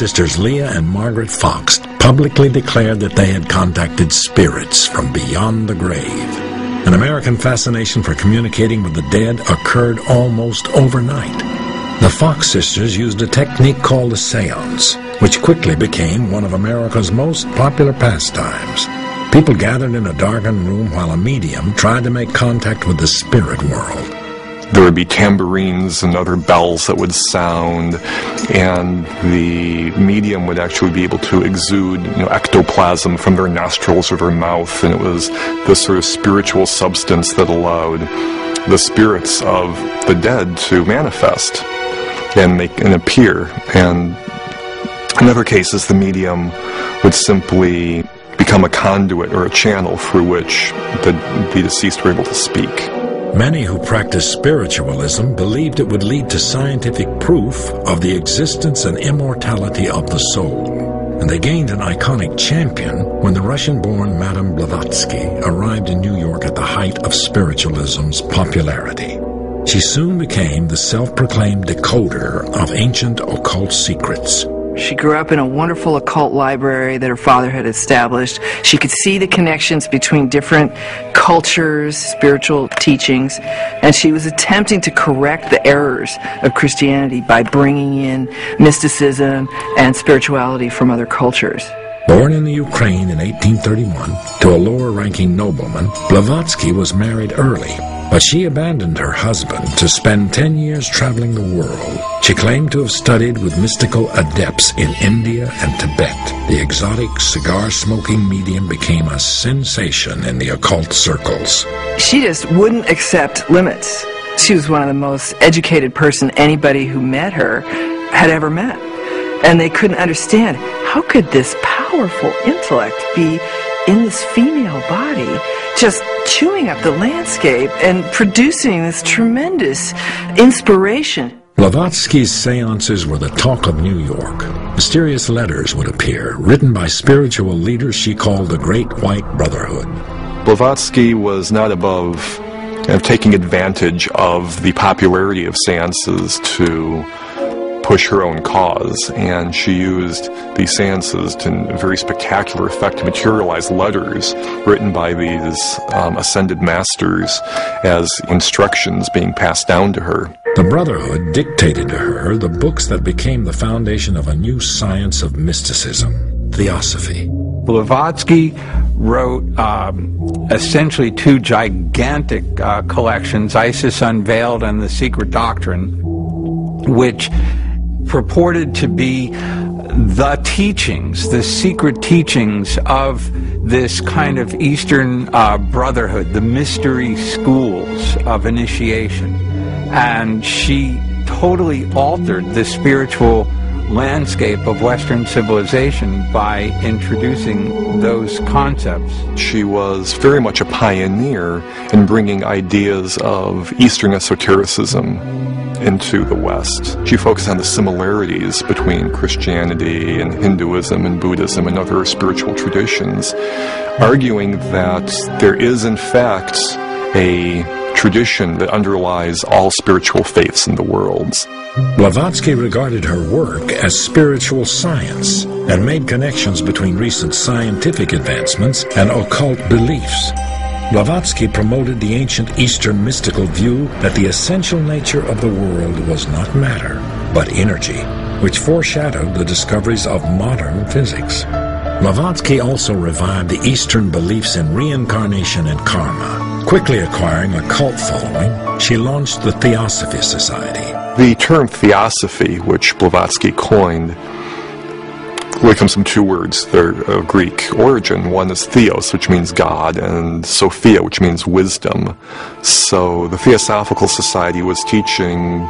Sisters Leah and Margaret Fox publicly declared that they had contacted spirits from beyond the grave. An American fascination for communicating with the dead occurred almost overnight. The Fox sisters used a technique called a seance, which quickly became one of America's most popular pastimes. People gathered in a darkened room while a medium tried to make contact with the spirit world. There would be tambourines and other bells that would sound, and the medium would actually be able to exude, ectoplasm from their nostrils or their mouth, and it was this sort of spiritual substance that allowed the spirits of the dead to manifest and appear. And in other cases, the medium would simply become a conduit or a channel through which the deceased were able to speak. Many who practiced spiritualism believed it would lead to scientific proof of the existence and immortality of the soul, and they gained an iconic champion when the Russian-born Madame Blavatsky arrived in New York at the height of spiritualism's popularity. She soon became the self-proclaimed decoder of ancient occult secrets. She grew up in a wonderful occult library that her father had established. She could see the connections between different cultures, spiritual teachings, and she was attempting to correct the errors of Christianity by bringing in mysticism and spirituality from other cultures. Born in the Ukraine in 1831 to a lower-ranking nobleman, Blavatsky was married early, but she abandoned her husband to spend 10 years traveling the world. She claimed to have studied with mystical adepts in India and Tibet. The exotic cigar-smoking medium became a sensation in the occult circles. She just wouldn't accept limits. She was one of the most educated person anybody who met her had ever met. And they couldn't understand, how could this powerful intellect be in this female body, just chewing up the landscape and producing this tremendous inspiration? Blavatsky's seances were the talk of New York. Mysterious letters would appear, written by spiritual leaders she called the Great White Brotherhood. Blavatsky was not above taking advantage of the popularity of seances to push her own cause, and she used these seances to very spectacular effect to materialize letters written by these ascended masters as instructions being passed down to her. The Brotherhood dictated to her the books that became the foundation of a new science of mysticism, Theosophy. Blavatsky wrote essentially two gigantic collections, Isis Unveiled and The Secret Doctrine, which purported to be the teachings, the secret teachings of this kind of Eastern Brotherhood, the mystery schools of initiation. And she totally altered the spiritual landscape of Western civilization by introducing those concepts. She was very much a pioneer in bringing ideas of Eastern esotericism into the West. She focused on the similarities between Christianity and Hinduism and Buddhism and other spiritual traditions, arguing that there is in fact a tradition that underlies all spiritual faiths in the world. Blavatsky regarded her work as spiritual science and made connections between recent scientific advancements and occult beliefs. Blavatsky promoted the ancient Eastern mystical view that the essential nature of the world was not matter, but energy, which foreshadowed the discoveries of modern physics. Blavatsky also revived the Eastern beliefs in reincarnation and karma. Quickly acquiring a cult following, she launched the Theosophy Society. The term Theosophy, which Blavatsky coined, really comes from two words. They're of Greek origin. One is theos, which means God, and Sophia, which means wisdom. So the Theosophical Society was teaching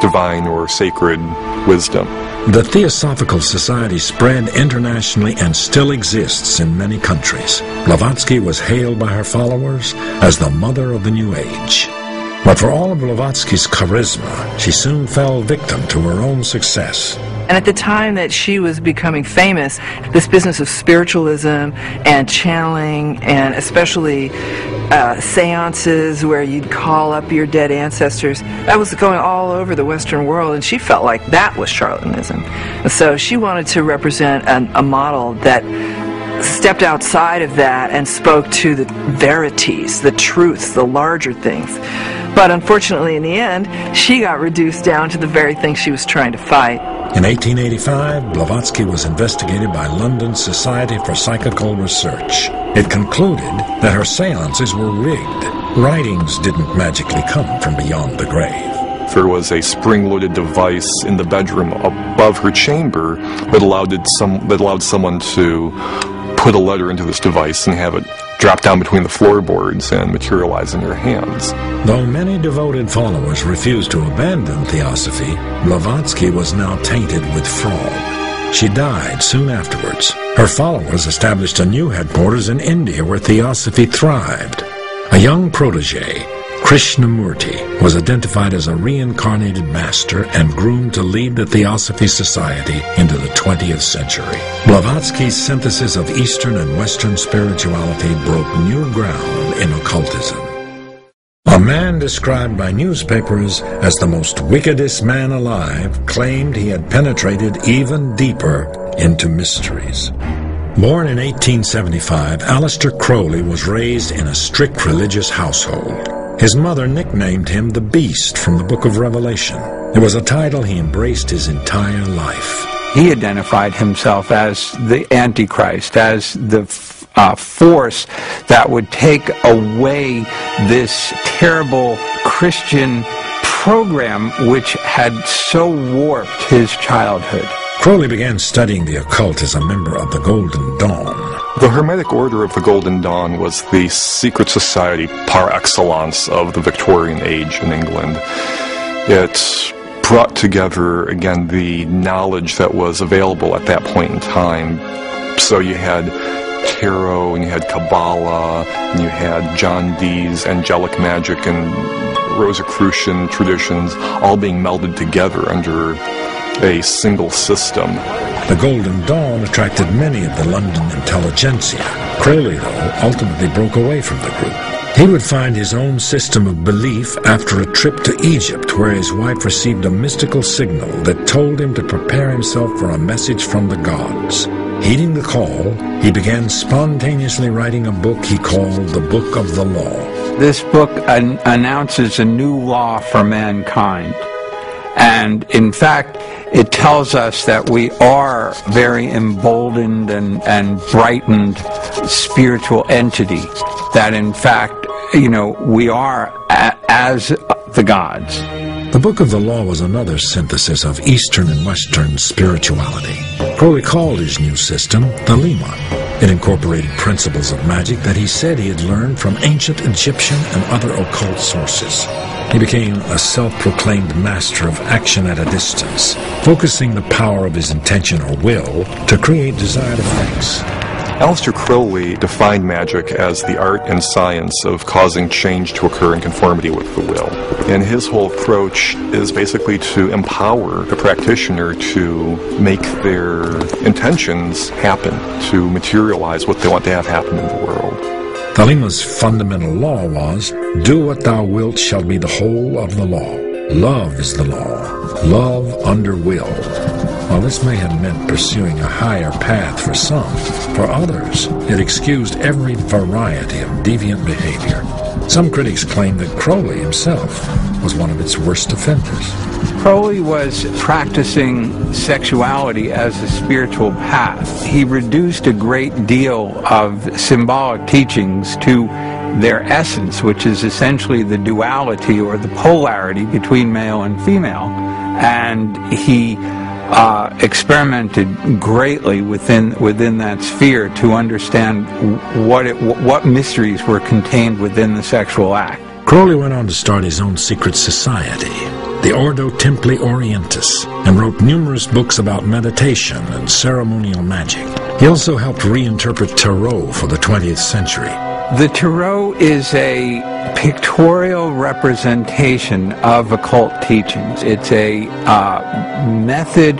divine or sacred wisdom. The Theosophical Society spread internationally and still exists in many countries. Blavatsky was hailed by her followers as the mother of the New Age. But for all of Blavatsky's charisma, she soon fell victim to her own success. And at the time that she was becoming famous, this business of spiritualism and channeling, and especially seances where you'd call up your dead ancestors, that was going all over the Western world, and she felt like that was charlatanism. So she wanted to represent a model that stepped outside of that and spoke to the verities, the truths, the larger things. But unfortunately, in the end, she got reduced down to the very thing she was trying to fight. In 1885, Blavatsky was investigated by London's Society for Psychical Research. It concluded that her seances were rigged. Writings didn't magically come from beyond the grave. There was a spring-loaded device in the bedroom above her chamber that allowed someone to put a letter into this device and have it drop down between the floorboards and materialize in your hands. Though many devoted followers refused to abandon Theosophy, Blavatsky was now tainted with fraud. She died soon afterwards. Her followers established a new headquarters in India where Theosophy thrived. A young protege, Krishnamurti, was identified as a reincarnated master and groomed to lead the Theosophy Society into the 20th century. Blavatsky's synthesis of Eastern and Western spirituality broke new ground in occultism. A man described by newspapers as the most wickedest man alive claimed he had penetrated even deeper into mysteries. Born in 1875, Aleister Crowley was raised in a strict religious household. His mother nicknamed him the Beast from the Book of Revelation. It was a title he embraced his entire life. He identified himself as the Antichrist, as the force that would take away this terrible Christian program which had so warped his childhood. Crowley began studying the occult as a member of the Golden Dawn. The Hermetic Order of the Golden Dawn was the secret society par excellence of the Victorian age in England. It brought together, again, the knowledge that was available at that point in time. So you had tarot, and you had Kabbalah, and you had John Dee's angelic magic and Rosicrucian traditions all being melded together under a single system. The Golden Dawn attracted many of the London intelligentsia. Crowley, though, ultimately broke away from the group. He would find his own system of belief after a trip to Egypt, where his wife received a mystical signal that told him to prepare himself for a message from the gods. Heeding the call, he began spontaneously writing a book he called the Book of the Law. This book announces a new law for mankind. And in fact, it tells us that we are very emboldened and brightened spiritual entity. That in fact, we are as the gods. The Book of the Law was another synthesis of Eastern and Western spirituality. Crowley called his new system the Lema. It incorporated principles of magic that he said he had learned from ancient Egyptian and other occult sources. He became a self-proclaimed master of action at a distance, focusing the power of his intention or will to create desired effects. Aleister Crowley defined magic as the art and science of causing change to occur in conformity with the will. And his whole approach is basically to empower the practitioner to make their intentions happen, to materialize what they want to have happen in the world. The Lema's fundamental law was, "Do what thou wilt shall be the whole of the law. Love is the law. Love under will." While this may have meant pursuing a higher path for some, for others, it excused every variety of deviant behavior. Some critics claim that Crowley himself was one of its worst offenders. Crowley was practicing sexuality as a spiritual path. He reduced a great deal of symbolic teachings to their essence, which is essentially the duality or the polarity between male and female. And he experimented greatly within that sphere to understand what mysteries were contained within the sexual act. Crowley went on to start his own secret society, the Ordo Templi Orientis, and wrote numerous books about meditation and ceremonial magic. He also helped reinterpret tarot for the 20th century. The tarot is a pictorial representation of occult teachings. It's a method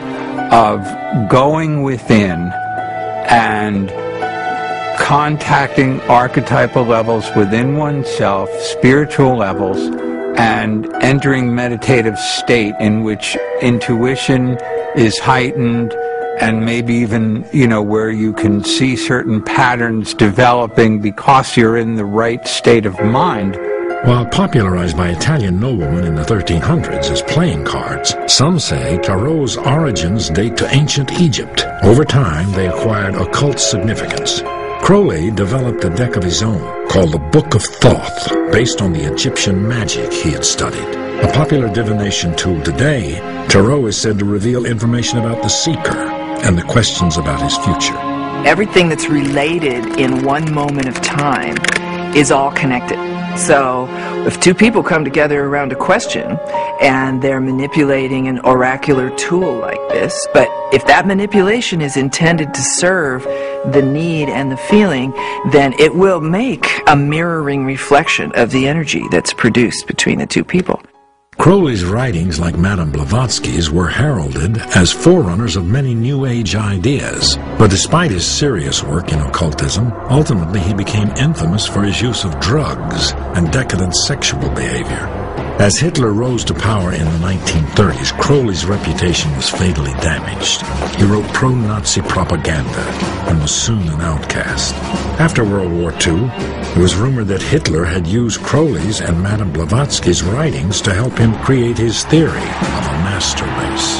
of going within and contacting archetypal levels within oneself, spiritual levels, and entering meditative state in which intuition is heightened, and maybe even, where you can see certain patterns developing because you're in the right state of mind. While popularized by Italian noblemen in the 1300s as playing cards, some say tarot's origins date to ancient Egypt. Over time, they acquired occult significance. Crowley developed a deck of his own, called the Book of Thoth, based on the Egyptian magic he had studied. A popular divination tool today, tarot is said to reveal information about the seeker and the questions about his future. Everything that's related in one moment of time is all connected. So if two people come together around a question and they're manipulating an oracular tool like this, but if that manipulation is intended to serve the need and the feeling, then it will make a mirroring reflection of the energy that's produced between the two people. Crowley's writings, like Madame Blavatsky's, were heralded as forerunners of many New Age ideas. But despite his serious work in occultism, ultimately he became infamous for his use of drugs and decadent sexual behavior. As Hitler rose to power in the 1930s, Crowley's reputation was fatally damaged. He wrote pro-Nazi propaganda and was soon an outcast. After World War II, it was rumored that Hitler had used Crowley's and Madame Blavatsky's writings to help him create his theory of a master race.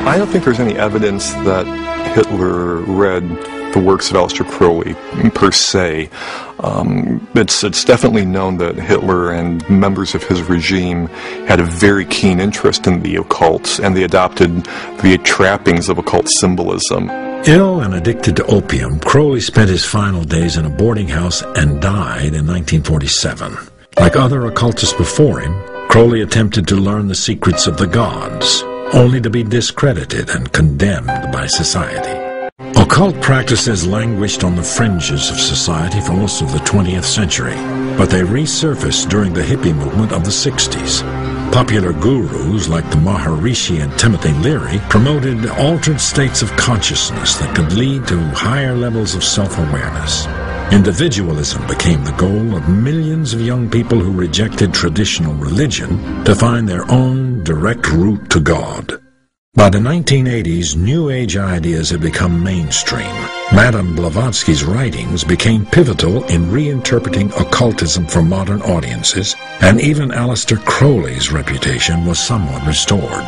I don't think there's any evidence that Hitler read the works of Aleister Crowley per se. It's definitely known that Hitler and members of his regime had a very keen interest in the occult, and they adopted the trappings of occult symbolism. Ill and addicted to opium, Crowley spent his final days in a boarding house and died in 1947. Like other occultists before him, Crowley attempted to learn the secrets of the gods, only to be discredited and condemned by society. Occult practices languished on the fringes of society for most of the 20th century, but they resurfaced during the hippie movement of the 60s. Popular gurus like the Maharishi and Timothy Leary promoted altered states of consciousness that could lead to higher levels of self-awareness. Individualism became the goal of millions of young people who rejected traditional religion to find their own direct route to God. By the 1980s, New Age ideas had become mainstream. Madame Blavatsky's writings became pivotal in reinterpreting occultism for modern audiences, and even Aleister Crowley's reputation was somewhat restored.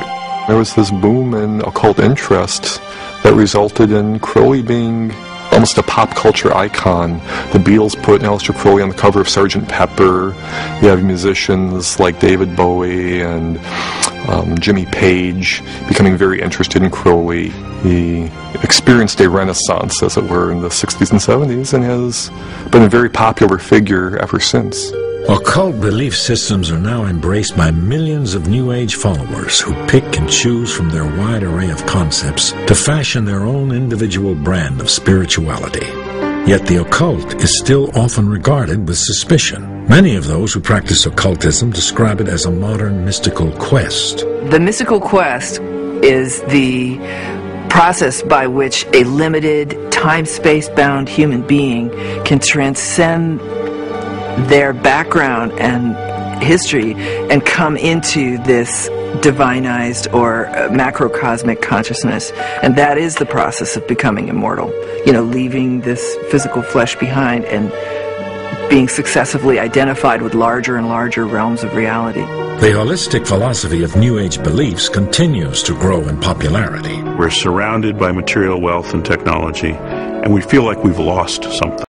There was this boom in occult interest that resulted in Crowley being almost a pop culture icon. The Beatles put Aleister Crowley on the cover of Sgt. Pepper. You have musicians like David Bowie and Jimmy Page becoming very interested in Crowley. He experienced a renaissance, as it were, in the 60s and 70s, and has been a very popular figure ever since. Occult belief systems are now embraced by millions of New Age followers who pick and choose from their wide array of concepts to fashion their own individual brand of spirituality. Yet the occult is still often regarded with suspicion. Many of those who practice occultism describe it as a modern mystical quest. The mystical quest is the process by which a limited, time-space bound human being can transcend their background and history and come into this divinized or macrocosmic consciousness. And that is the process of becoming immortal. Leaving this physical flesh behind and being successively identified with larger and larger realms of reality. The holistic philosophy of New Age beliefs continues to grow in popularity. We're surrounded by material wealth and technology, and we feel like we've lost something.